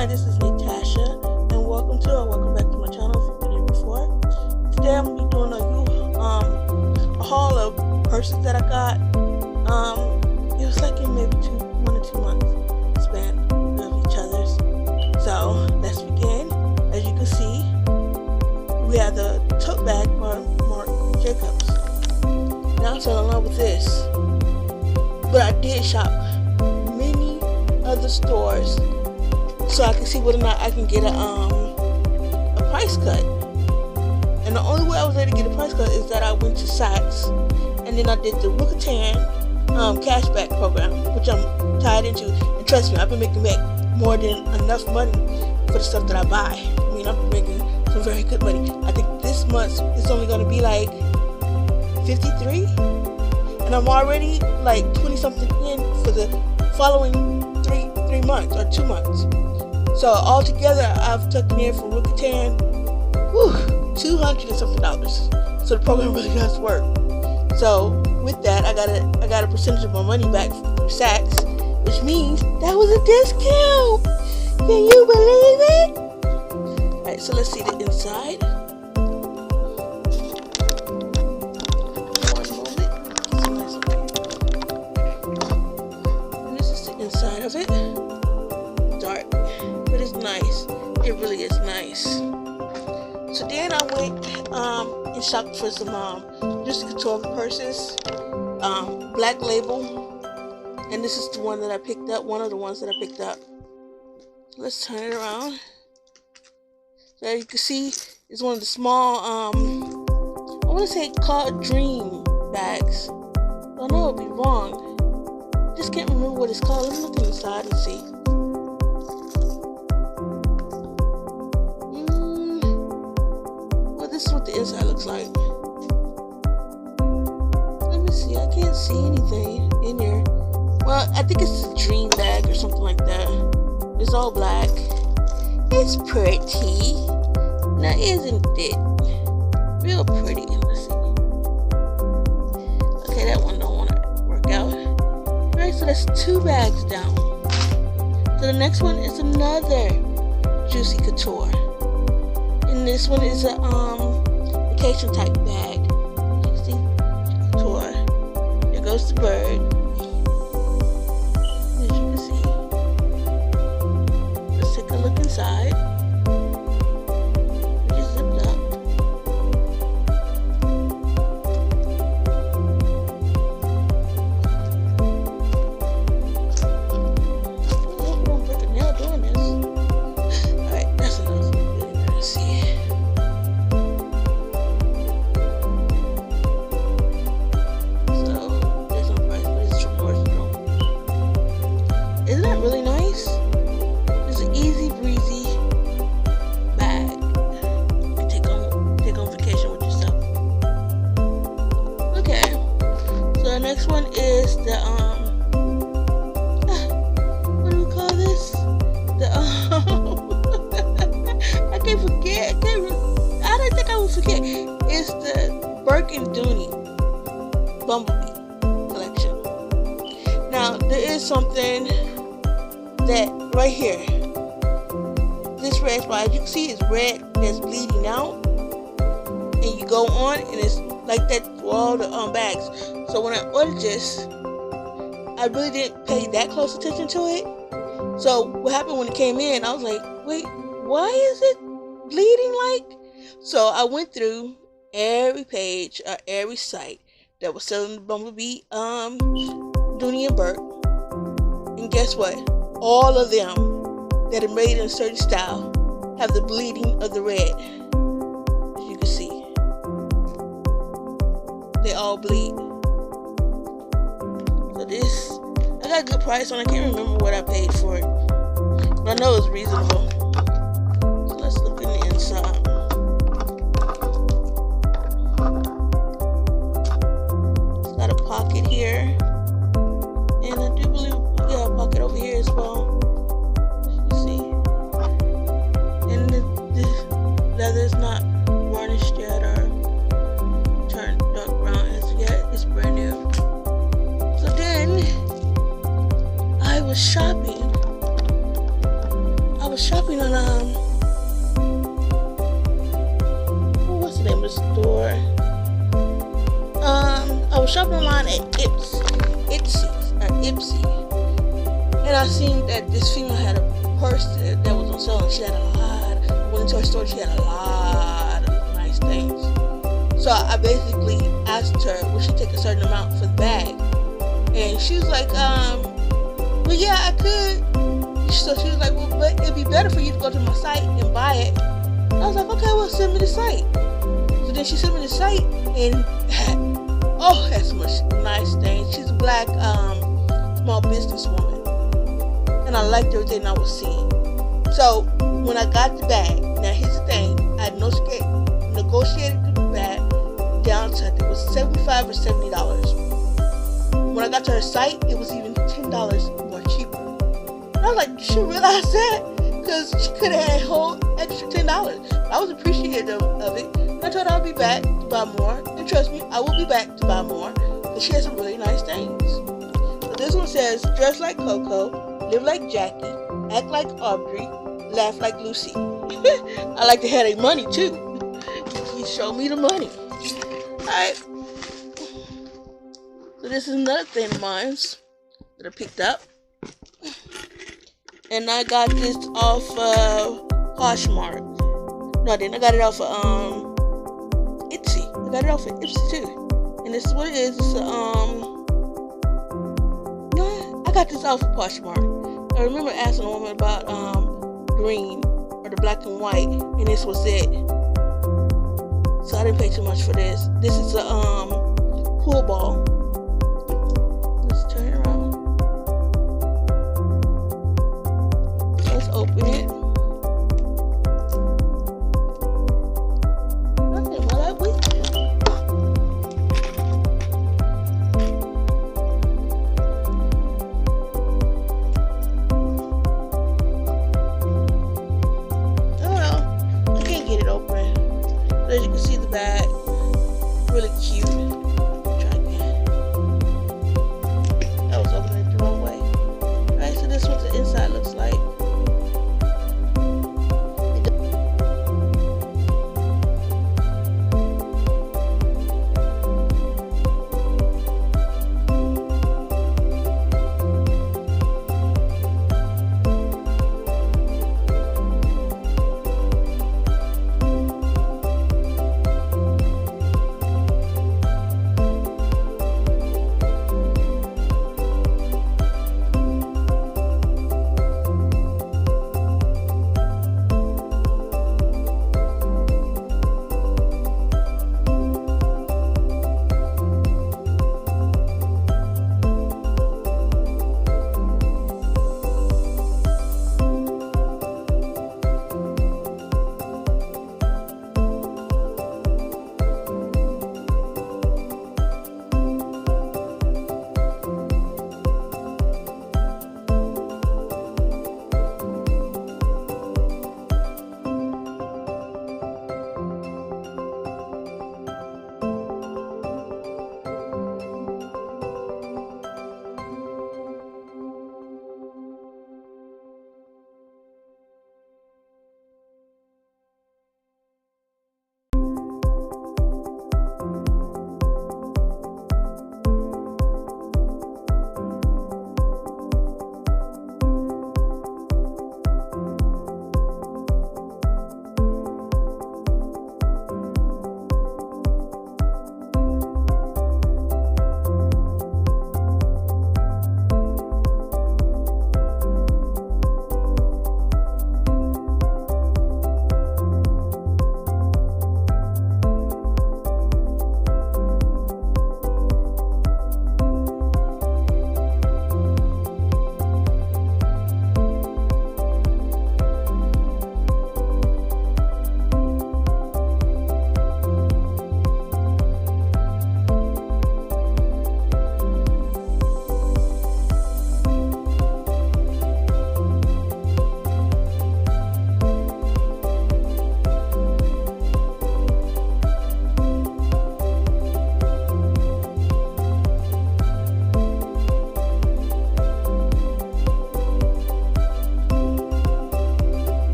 Hi, this is Natasha, and welcome back to my channel if you've been here before. Today I'm gonna be doing a haul of purses that I got. It was like in maybe 1 or 2 months span of each other's. So let's begin. As you can see, we have the tote bag by Marc Jacob. Now I'm so in love with this, but I did shop many other stores so I can see whether or not I can get a price cut. And the only way I was able to get a price cut is that I went to Saks, and then I did the Couture cashback program, which I'm tied into. And trust me, I've been making more than enough money for the stuff that I buy. I mean, I've been making some very good money. I think this month it's only going to be like 53, and I'm already like 20 something in for the following 3 months or 2 months. So altogether, I've taken in from Couture, $200 and something. So the program really does work. So with that, I got a percentage of my money back from Saks, which means that was a discount. Can you believe it? All right, so let's see the inside. And this is the inside of it. Dark, but it's nice. It really is nice. So then I went and shopped for some Couture purses, Black Label, and this is the one that I picked up. One of the ones that I picked up. Let's turn it around. So as you can see, it's one of the small, I want to say called Dream bags. I know it'll be wrong. Just can't remember what it's called. Let me look inside and see. This is what the inside looks like. Let me see. I can't see anything in here. Well, I think it's a dream bag or something like that. It's all black. It's pretty. Now, isn't it? Real pretty. Let's see. Okay, that one don't want to work out. Alright, so that's 2 bags down. So the next one is another Juicy Couture. And this one is a vacation type bag. You see, Couture. There goes the bird. As you can see. Let's take a look inside. It's zipped up. I'm gonna break a nail doing this. Alright, that's enough. Let's see. Isn't that really nice? It's an easy breezy bag. You can take on vacation with yourself. Okay. So the next one is the what do we call this? The I can't forget. I don't think I will forget. It's the Bourke and Dooney Bumblebee collection. Now there is something that right here, this red spot, as you can see, it's red that's bleeding out, and you go on and it's like that for all the bags. So when I ordered this, I really didn't pay that close attention to it. So what happened when it came in, I was like, wait, why is it bleeding like? So I went through every page or every site that was selling the Bumblebee Dooney and Bourke, and guess what? All of them that are made in a certain style have the bleeding of the red. As you can see, they all bleed. So this, I got a good price on it. I can't remember what I paid for it, but I know it's reasonable. So let's look in the inside. It's got a pocket here, and I do believe we got a pocket over here as well. You see, and the leather is not varnished yet or turned dark brown as yet. It's brand new. So then I was shopping was shopping on what's the name of the store? I was shopping online at Ipsy, and I seen that this female had a purse that was on sale, and she had a lot. Went into her store, she had a lot of nice things. So I basically asked her, would she take a certain amount for the bag? And she was like, well, yeah, I could. So she was like, well, but it'd be better for you to go to my site and buy it. I was like, okay, well, send me the site. So then she sent me the site, and had so much nice things. She's a black small business woman, and I liked everything I was seeing. So when I got the bag, now here's the thing, I negotiated the bag down to, I think it was $75 or $70. When I got to her site, it was even $10 more cheaper. And I was like, did she realize that? Because she could have had a whole extra $10. I was appreciative of it. I told her I'll be back to buy more. And trust me, I will be back to buy more. Because she has some really nice things. So this one says, dress like Coco, live like Jackie, act like Aubrey, laugh like Lucy. I like to have their money too. You show me the money. Alright. So this is another thing of mine that I picked up. And I got this off Poshmark. No, I didn't. I got it off of Etsy. I got it off of Etsy too. And this is what it is. It's I got this off of Poshmark. I remember asking a woman about green or the black and white, and this was it. So I didn't pay too much for this. This is a pool ball. Let's turn it around. Let's open it. Okay, well that week. As you can see, the bag really cute.